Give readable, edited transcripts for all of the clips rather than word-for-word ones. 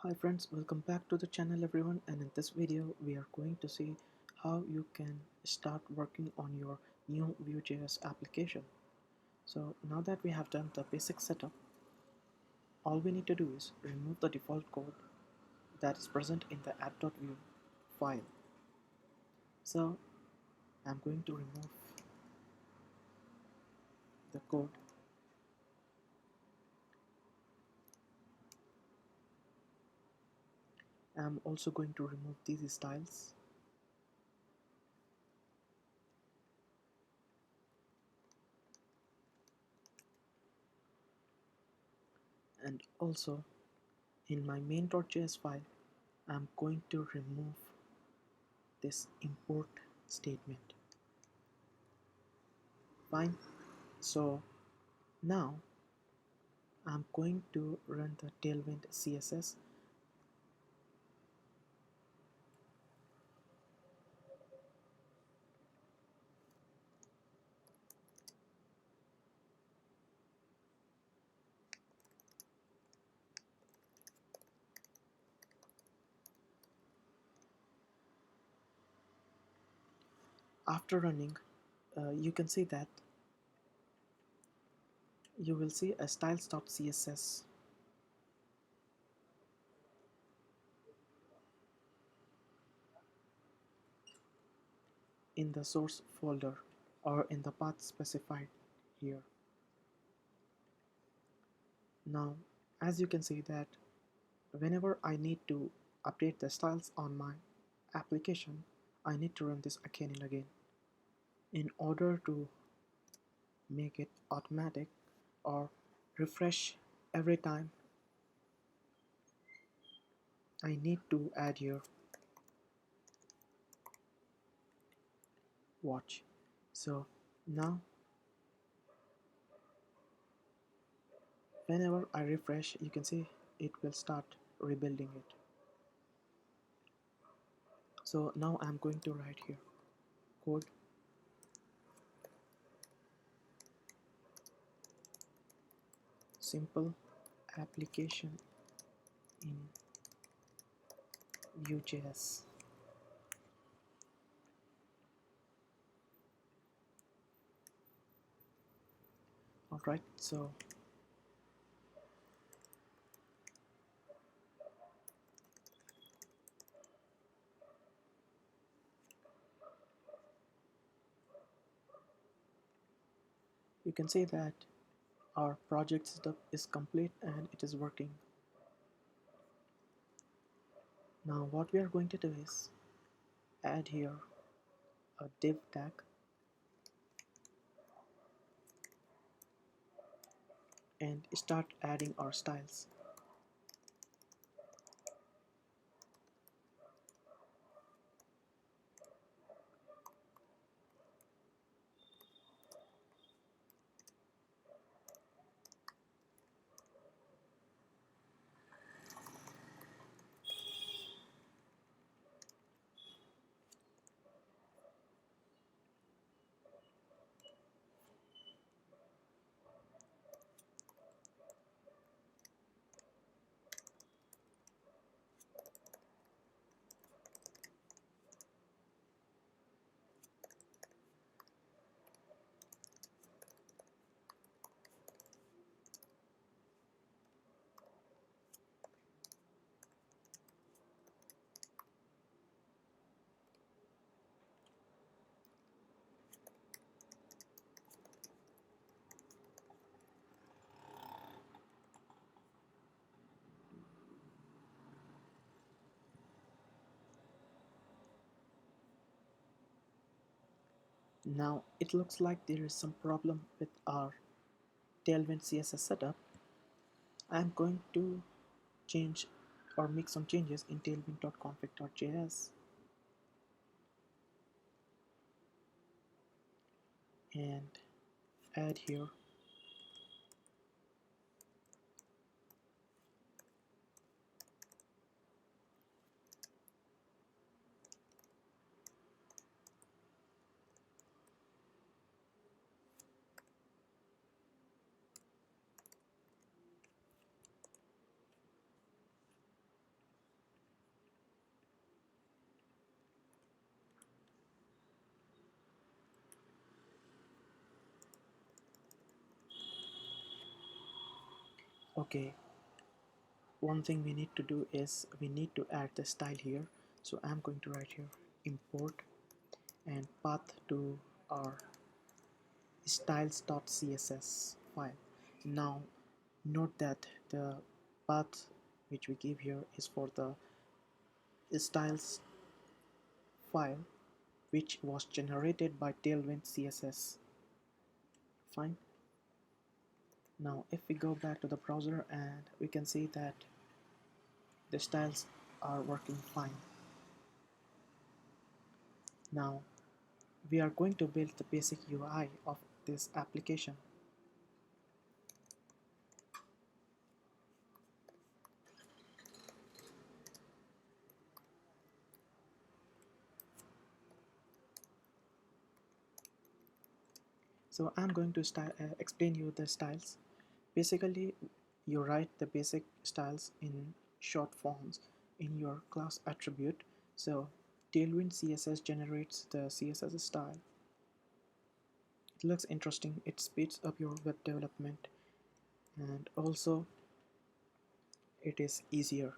Hi friends, welcome back to the channel everyone, and in this video we are going to see how you can start working on your new Vue.js application. So now that we have done the basic setup, all we need to do is remove the default code that is present in the app.vue file. So I'm going to remove the code. I'm also going to remove these styles. And also in my main.js file, I'm going to remove this import statement. Fine. So now I'm going to run the Tailwind CSS. After running, you can see that you will see a styles.css in the source folder or in the path specified here. Now, as you can see that whenever I need to update the styles on my application, I need to run this again and again. In order to make it automatic or refresh every time, I need to add here watch. So now whenever I refresh, you can see it will start rebuilding it. So now I'm going to write here code simple application in Vue.js. Alright, so you can see that our project setup is complete and it is working. Now what we are going to do is add here a div tag and start adding our styles. Now it looks like there is some problem with our Tailwind CSS setup. I'm going to change or make some changes in tailwind.config.js and add here Okay, one thing we need to do is we need to add the style here. So I'm going to write here import and path to our styles.css file. Now note that the path which we give here is for the styles file which was generated by Tailwind CSS. Fine. Now if we go back to the browser, and we can see that the styles are working fine. Now we are going to build the basic UI of this application. So I'm going to explain you the styles. Basically, you write the basic styles in short forms in your class attribute. So Tailwind CSS generates the CSS style. It looks interesting. It speeds up your web development, and also it is easier.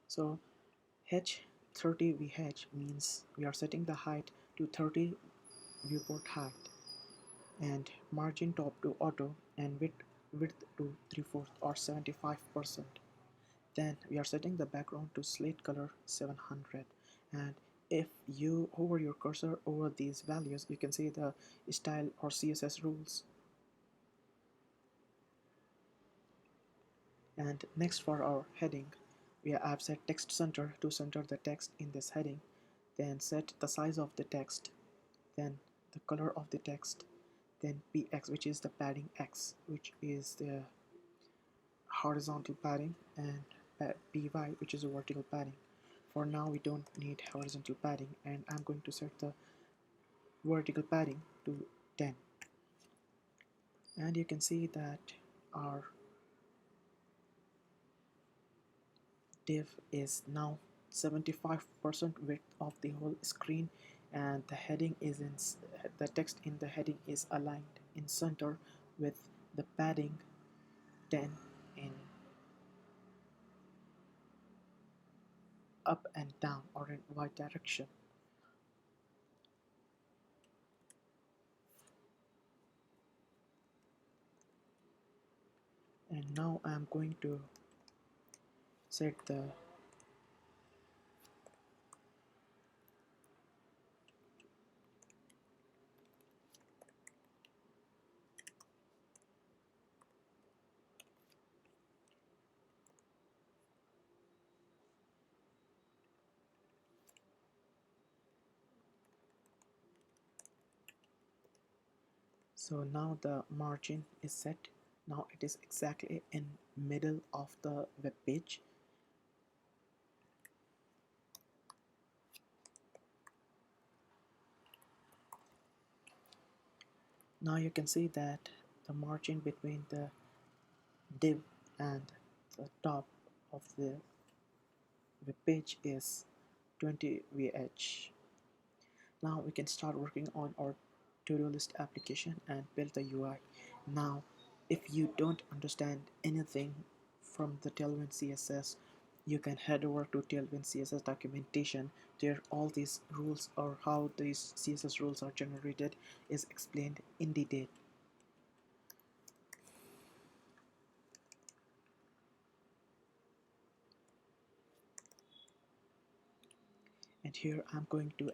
So h30vh means we are setting the height to 30 viewport height, and margin top to auto, and width to 3/4 or 75%. Then we are setting the background to slate color 700, and if you hover your cursor over these values, you can see the style or CSS rules. And next, for our heading, we have set text center to center the text in this heading, then set the size of the text, then the color of the text, then px, which is the padding x, which is the horizontal padding, and py, which is a vertical padding. For now we don't need horizontal padding, and I'm going to set the vertical padding to 10. And you can see that our div is now 75% width of the whole screen, and the heading is in the text in the heading is aligned in center with the padding 10 in up and down or in y direction. And now I'm going to set the so now the margin is set. Now it is exactly in middle of the web page. Now you can see that the margin between the div and the top of the web page is 20 VH. Now we can start working on our ToDoList application and build the UI. Now, if you don't understand anything from the Tailwind CSS, you can head over to Tailwind CSS documentation. There, all these rules, or how these CSS rules are generated, is explained in detail. And here I'm going to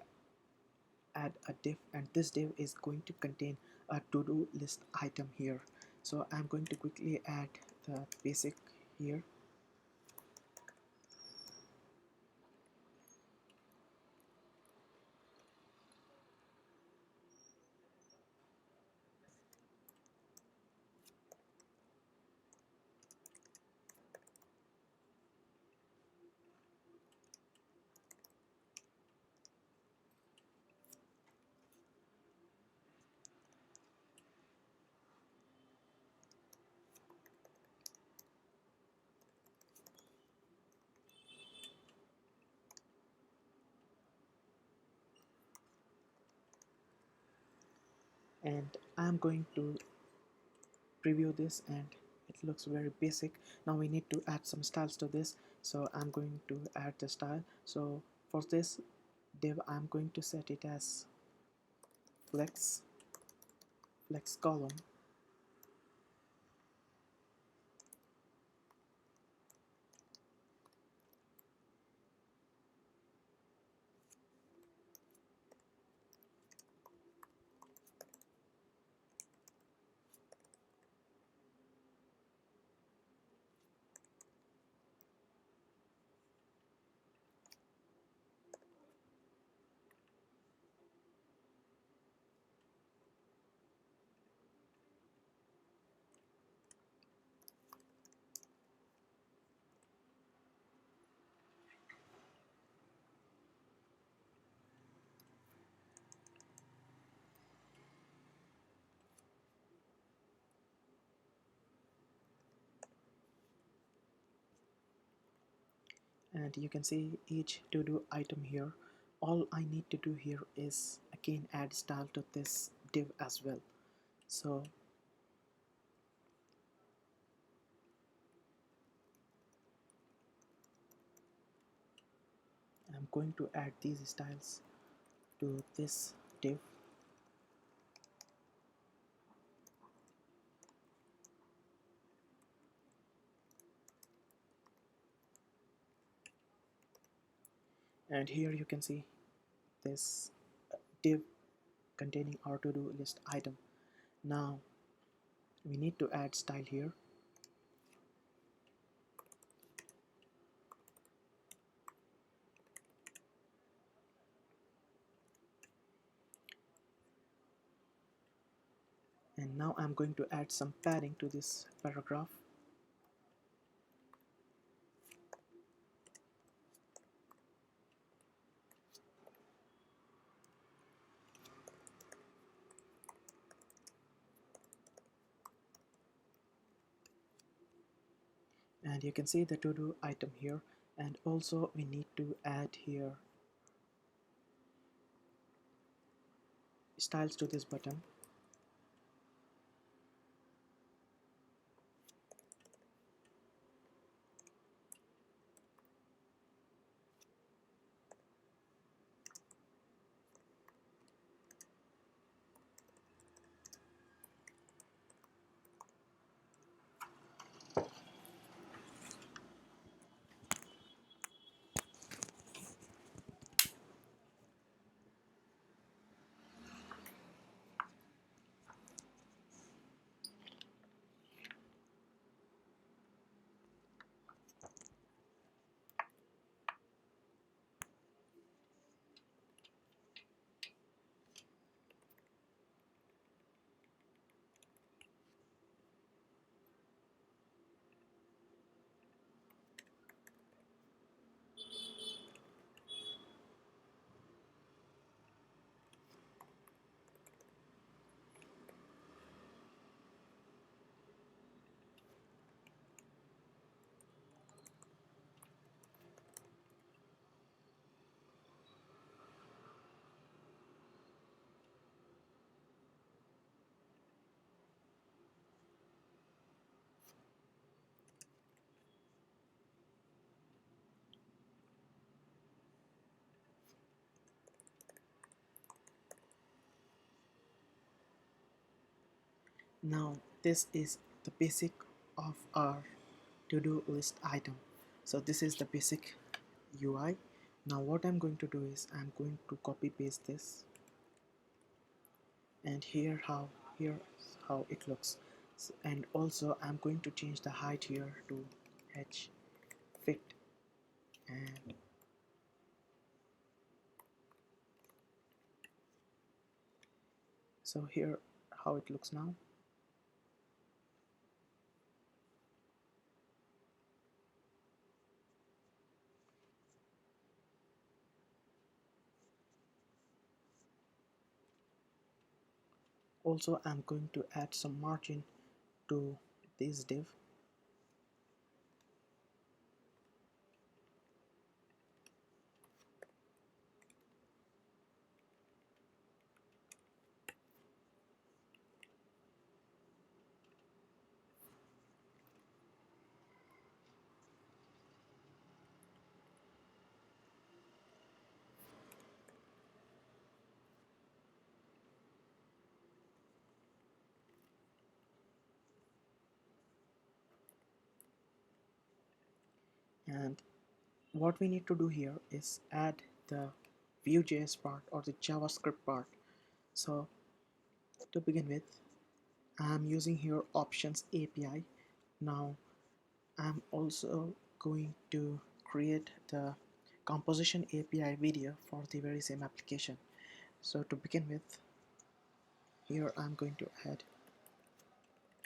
add a div, and this div is going to contain a to-do list item here. So I'm going to quickly add the basic here. And I'm going to preview this, and it looks very basic. Now we need to add some styles to this, so I'm going to add the style. So for this div I'm going to set it as flex column, and you can see each to do item here. All I need to do here is again add style to this div as well. So I'm going to add these styles to this div, and here you can see this div containing our to-do list item. Now we need to add style here, and now I'm going to add some padding to this paragraph. And you can see the to-do item here, and also we need to add here styles to this button. Now this is the basic of our to-do list item. So this is the basic UI. Now what I'm going to do is I'm going to copy paste this, and here's how it looks. And also I'm going to change the height here to h fit, and so here how it looks now. Also I'm going to add some margin to this div. And what we need to do here is add the Vue.js part or the JavaScript part. So to begin with, I'm using here options API. Now I'm also going to create the composition API video for the very same application. So to begin with, here I'm going to add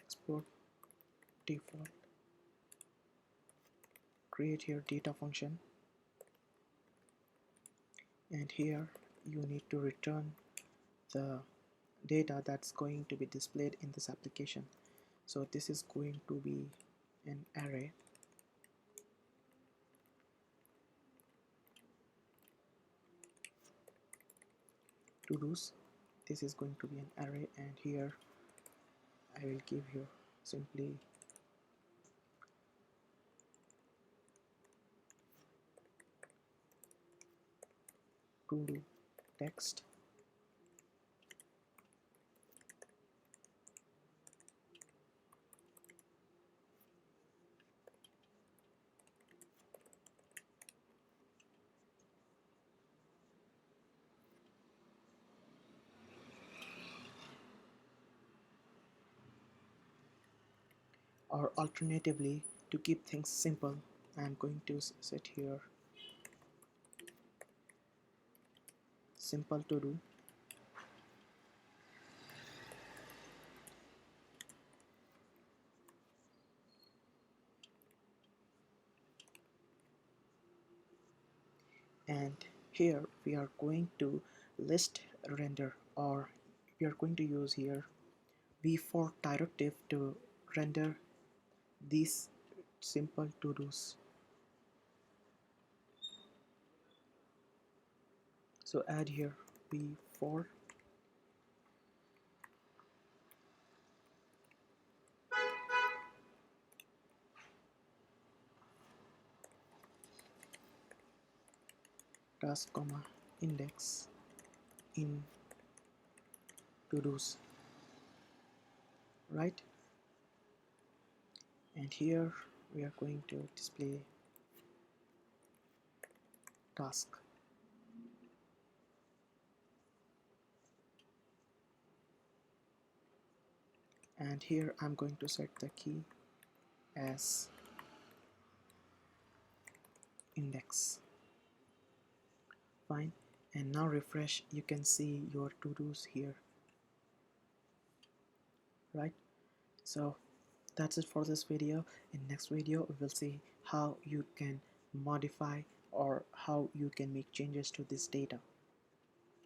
export default, create here data function, and here you need to return the data that's going to be displayed in this application. So this is going to be an array. To-dos, this is going to be an array, and here I will give here simply to-do text, or alternatively, to keep things simple, I'm going to set here simple to do, and here we are going to list render, or we are going to use here v4 directive to render these simple to-dos. So add here v4 task comma index in to-dos, right? And here we are going to display task, and here I'm going to set the key as index. Fine, and now refresh, you can see your to-dos here, right? So that's it for this video. In next video we will see how you can modify or how you can make changes to this data.